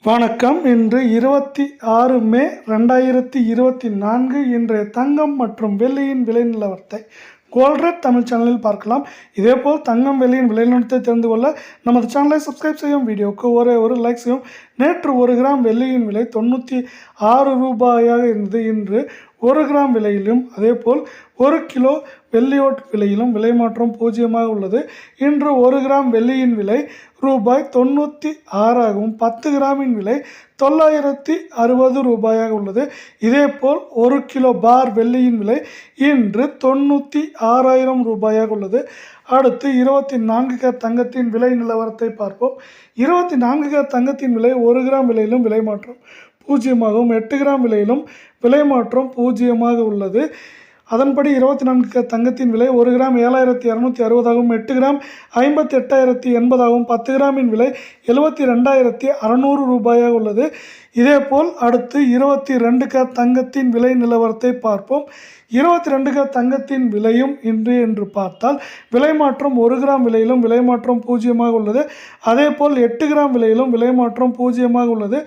வணக்கம். இன்று 26 மே 2024 இன்றைய தங்கம் மற்றும் வெள்ளியின் விலை நிலவரத்தை கோல்ட் ரேட் தமிழ் சேனலில் பார்க்கலாம். இதேபோல் தங்கம் வெள்ளியின் விலை நிலவரத்தை தெரிந்து கொள்ள நமது சேனலை சப்ஸ்கிரைப் செய்யும், வீடியோவுக்கு ஒரு லைக் செய்யும். நேற்று 1 கிராம் வெள்ளியின் விலை 96 ரூபாயாக இருந்தது. இன்று 1 கிராம் விலையிலும் அதேபோல் 1 கிலோ வெள்ளியோட் விலையிலும் விலை மாற்றம் பூஜ்ஜியமாக உள்ளது. இன்று 1 கிராம் வெள்ளியின் விலை ரூபாய் 96ஆகவும் 10 கிராமின் விலை 960 ரூபாயாக உள்ளது. இதேபோல் 1 கிலோ பார் வெள்ளியின் விலை இன்று 96,000 ரூபாயாக உள்ளது. அடுத்து 24 கேரட் தங்கத்தின் விலை நிலவரத்தை பார்ப்போம். 24 கேரட் தங்கத்தின் விலை 1 கிராம் விலையிலும் விலை மாற்றம் பூஜ்ஜியமாகவும் 8 கிராம் விலையிலும் விலை மாற்றம் பூஜ்ஜியமாக உள்ளது. அதன்படி 24 கேரட் தங்கத்தின் விலை 1 கிராம் 7,260ஆகவும் 8 கிராம் 58,080ஆகவும் 10 கிராமின் விலை 72,600 ரூபாயாக உள்ளது. இதேபோல் அடுத்து 22 கேரட் தங்கத்தின் விலை நிலவரத்தை பார்ப்போம். 22 கேரட் தங்கத்தின் விலையும் என்று பார்த்தால் விலை மாற்றம் 1 கிராம் விலையிலும் விலை மாற்றம் பூஜ்ஜியமாக உள்ளது. அதேபோல் 8 கிராம் விலையிலும் விலை மாற்றம் பூஜ்ஜியமாக உள்ளது.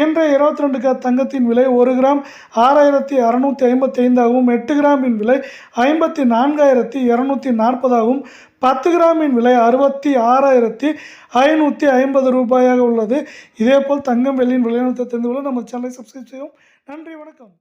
இன்றைய 22 கேரட் தங்கத்தின் விலை 1 கிராம் 6,655ஆகவும் 8 கிராமின் விலை 54,240ஆகவும் 10 கிராமின் விலை 66,550 ரூபாயாக உள்ளது. இதேபோல் தங்கம் வெள்ளியின் விலை தெரிந்து கொள்ள நம்ம சேனலை சப்ஸ்கிரைப் செய்வோம். நன்றி, வணக்கம்.